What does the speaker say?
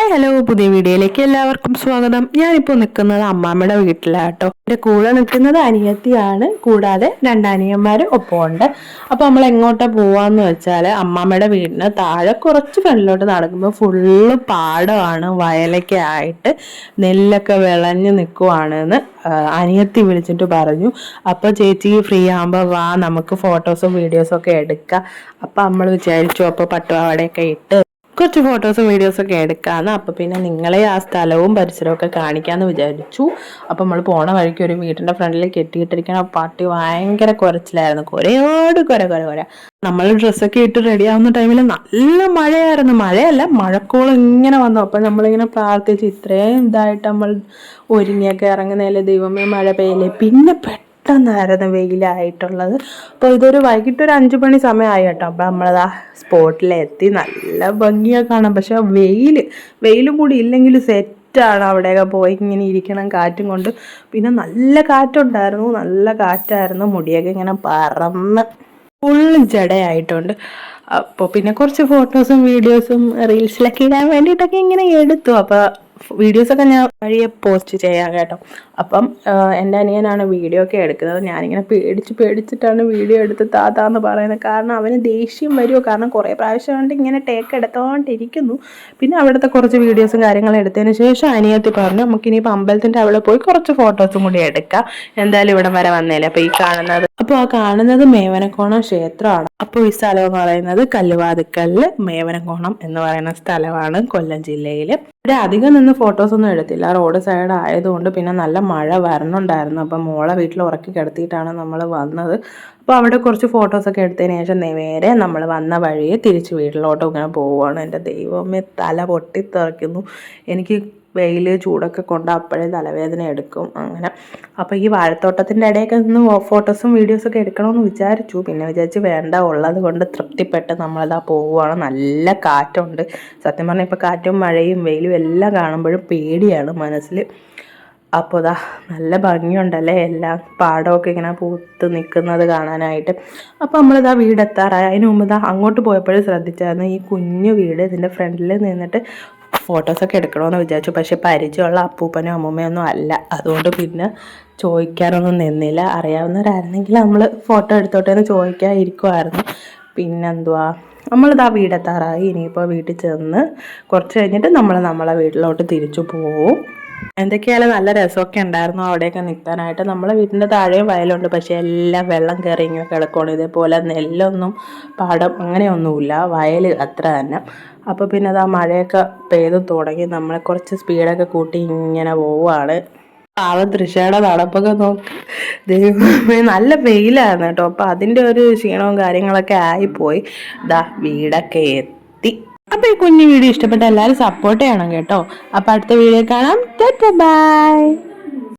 Hi hello, പുതിയ വീഡിയോയിലേക്ക് എല്ലാവർക്കും സ്വാഗതം. ഞാനിപ്പോൾ നിൽക്കുന്നത് അമ്മാമ്മയുടെ വീട്ടിലാട്ടോ. എൻ്റെ കൂടെ നിൽക്കുന്നത് അനിയത്തിയാണ്, കൂടാതെ രണ്ടനിയന്മാരും ഒപ്പമുണ്ട്. അപ്പോൾ നമ്മൾ എങ്ങോട്ടാ പോവാന്ന് വെച്ചാൽ അമ്മാമ്മയുടെ വീടിന് താഴെ കുറച്ച് ഫ്രണ്ടിലോട്ട് നടക്കുമ്പോൾ ഫുള്ള് പാടമാണ്, വയലൊക്കെ ആയിട്ട് നെല്ലൊക്കെ വിളഞ്ഞ് നിൽക്കുവാണെന്ന് അനിയത്തി വിളിച്ചിട്ട് പറഞ്ഞു. അപ്പോൾ ചേച്ചി ഫ്രീ ആകുമ്പോൾ വാ, നമുക്ക് ഫോട്ടോസും വീഡിയോസും ഒക്കെ എടുക്കാം. അപ്പം നമ്മൾ വിചാരിച്ചു അപ്പോൾ പട്ടുപാവാടയൊക്കെ ഇട്ട് കുറച്ച് ഫോട്ടോസും വീഡിയോസൊക്കെ എടുക്കാമെന്ന്. അപ്പോൾ പിന്നെ നിങ്ങളെ ആ സ്ഥലവും പരിസരവും ഒക്കെ കാണിക്കാമെന്ന് വിചാരിച്ചു. അപ്പോൾ നമ്മൾ പോണ വഴിക്ക് ഒരു വീടിൻ്റെ ഫ്രണ്ടിൽ കെട്ടിയിട്ടിരിക്കണ പട്ടി ഭയങ്കര കുരച്ചിലായിരുന്നു, കുരയോട് കുര. നമ്മൾ ഡ്രസ്സൊക്കെ ഇട്ട് റെഡി ആവുന്ന ടൈമിൽ നല്ല മഴയായിരുന്നു. മഴയല്ല, മഴക്കോളം ഇങ്ങനെ വന്നു. അപ്പോൾ നമ്മളിങ്ങനെ പ്രാർത്ഥിച്ച് ഇത്രയും ഇതായിട്ട് നമ്മൾ ഒരുങ്ങിയൊക്കെ ഇറങ്ങുന്നതിൽ ദൈവമേ മഴ പെയ്യലേ. പിന്നെ പെട്ടെന്നായിരുന്നു വെയിലായിട്ടുള്ളത്. അപ്പോൾ ഇതൊരു വൈകിട്ട് ഒരു 5 മണി സമയമായി കേട്ടോ. അപ്പോൾ നമ്മളതാ സ്പോട്ടിലെത്തി. നല്ല ഭംഗിയൊക്കെ കാണാം. പക്ഷെ വെയിലും കൂടി ഇല്ലെങ്കിൽ സെറ്റാണ്. അവിടെയൊക്കെ പോയി ഇങ്ങനെ ഇരിക്കണം കാറ്റും കൊണ്ട്. പിന്നെ നല്ല കാറ്റുണ്ടായിരുന്നു, നല്ല കാറ്റായിരുന്നു. മുടിയൊക്കെ ഇങ്ങനെ പറന്ന് ഫുള്ള് ജടയായിട്ടുണ്ട്. അപ്പോൾ പിന്നെ കുറച്ച് ഫോട്ടോസും വീഡിയോസും റീൽസിലൊക്കെ ഇടാൻ വേണ്ടിയിട്ടൊക്കെ ഇങ്ങനെ എടുത്തു. അപ്പോൾ വീഡിയോസൊക്കെ ഞാൻ വഴിയെ പോസ്റ്റ് ചെയ്യാം കേട്ടോ. അപ്പം എൻ്റെ അനിയനാണ് വീഡിയോ ഒക്കെ എടുക്കുന്നത്. ഞാനിങ്ങനെ പേടിച്ചിട്ടാണ് വീഡിയോ എടുത്ത് താത്താന്ന് പറയുന്നത്. കാരണം അവന് ദേഷ്യം വരുമോ, കാരണം കുറേ പ്രാവശ്യം കൊണ്ട് ഇങ്ങനെ ടേക്ക് എടുത്തോണ്ടിരിക്കുന്നു. പിന്നെ അവിടുത്തെ കുറച്ച് വീഡിയോസും കാര്യങ്ങളും എടുത്തതിന് ശേഷം അനിയത്തി പറഞ്ഞു നമുക്കിനിയിപ്പോൾ അമ്പലത്തിൻ്റെ അവിടെ പോയി കുറച്ച് ഫോട്ടോസും കൂടി എടുക്കാം, എന്തായാലും ഇവിടെ വരെ വന്നേലേ. അപ്പോൾ ആ കാണുന്നത് മേവനക്കോണം ക്ഷേത്രമാണ്. അപ്പോൾ ഈ സ്ഥലം എന്ന് പറയുന്നത് കല്ലുവാതുക്കലില് മേവനക്കോണം എന്ന് പറയുന്ന സ്ഥലമാണ്, കൊല്ലം ജില്ലയിൽ. ഇവിടെ അധികം നിന്ന് ഫോട്ടോസൊന്നും എടുത്തില്ല, റോഡ് സൈഡ് ആയതുകൊണ്ട്. പിന്നെ നല്ല മഴ വരണുണ്ടായിരുന്നു. അപ്പം മോളെ വീട്ടിൽ ഉറക്കി കിടത്തിയിട്ടാണ് നമ്മൾ വന്നത്. അപ്പോൾ അവിടെ കുറച്ച് ഫോട്ടോസൊക്കെ എടുത്തതിന് ശേഷം നേരെ നമ്മൾ വന്ന വഴിയെ തിരിച്ച് വീട്ടിലോട്ട് ഇങ്ങനെ പോവുകയാണ്. എൻ്റെ ദൈവമേ, തല പൊട്ടിത്തെറിക്കുന്നു. എനിക്ക് വെയിൽ ചൂടൊക്കെ കൊണ്ട് അപ്പോഴേ തലവേദന എടുക്കും അങ്ങനെ. അപ്പോൾ ഈ വാഴത്തോട്ടത്തിൻ്റെ ഇടയൊക്കെ നിന്ന് ഫോട്ടോസും വീഡിയോസൊക്കെ എടുക്കണമെന്ന് വിചാരിച്ചു. പിന്നെ വിചാരിച്ച് വേണ്ട, ഉള്ളത് കൊണ്ട് തൃപ്തിപ്പെട്ട് നമ്മളതാ പോവുകയാണ്. നല്ല കാറ്റുണ്ട്. സത്യം പറഞ്ഞാൽ ഇപ്പോൾ കാറ്റും മഴയും വെയിലും എല്ലാം കാണുമ്പോഴും പേടിയാണ് മനസ്സിൽ. അപ്പോൾ ഇതാ നല്ല ഭംഗിയുണ്ടല്ലേ, എല്ലാം പാടമൊക്കെ ഇങ്ങനെ പൂത്ത് നിൽക്കുന്നത് കാണാനായിട്ട്. അപ്പോൾ നമ്മളിതാ വീടെത്താറായി. അതിന് മുമ്പ് ഇതാ അങ്ങോട്ട് പോയപ്പോഴും ശ്രദ്ധിച്ചായിരുന്നു, ഈ കുഞ്ഞു വീട് ഇതിൻ്റെ ഫ്രണ്ടിൽ നിന്നിട്ട് ഫോട്ടോസൊക്കെ എടുക്കണമെന്ന് വിചാരിച്ചു. പക്ഷെ പരിചയമുള്ള അപ്പൂപ്പനോ അമ്മൂമ്മയോ ഒന്നും അല്ല, അതുകൊണ്ട് പിന്നെ ചോദിക്കാനൊന്നും നിന്നില്ല. അറിയാവുന്നവരായിരുന്നെങ്കിൽ നമ്മൾ ഫോട്ടോ എടുത്തോട്ടെ എന്ന് ചോദിക്കാതിരിക്കുമായിരുന്നു. പിന്നെന്തുവാ, നമ്മളിതാ വീടെത്താറായി. ഇനിയിപ്പോൾ വീട്ടിൽ ചെന്ന് കുറച്ച് കഴിഞ്ഞിട്ട് നമ്മൾ നമ്മളെ വീട്ടിലോട്ട് തിരിച്ചു പോവും. എന്തൊക്കെയായാലും നല്ല രസമൊക്കെ ഉണ്ടായിരുന്നു അവിടെയൊക്കെ നിൽക്കാനായിട്ട്. നമ്മളെ വീട്ടിൻ്റെ താഴെയും വയലുണ്ട്, പക്ഷേ എല്ലാം വെള്ളം കയറി ഇങ്ങനെ കിടക്കുകയാണ്. ഇതേപോലെ നെല്ലൊന്നും പാടം അങ്ങനെയൊന്നുമില്ല, വയൽ അത്ര തന്നെ. അപ്പോൾ പിന്നെ അത് ആ മഴയൊക്കെ പെയ്ത് തുടങ്ങി. നമ്മൾ കുറച്ച് സ്പീഡൊക്കെ കൂട്ടി ഇങ്ങനെ പോവുകയാണ്. പാവം തൃശ്ശയുടെ നടപ്പൊക്കെ നോക്കി, ദൈവമേ നല്ല വെയിലായിരുന്നു കേട്ടോ. അപ്പോൾ അതിൻ്റെ ഒരു ക്ഷീണവും കാര്യങ്ങളൊക്കെ ആയിപ്പോയി. ദാ വീടൊക്കെ എത്തി. അപ്പോൾ ഈ കുഞ്ഞു വീഡിയോ ഇഷ്ടപ്പെട്ട എല്ലാവരും സപ്പോർട്ട് ചെയ്യണം കേട്ടോ. അപ്പോൾ അടുത്ത വീഡിയോ കാണാം. ബൈ.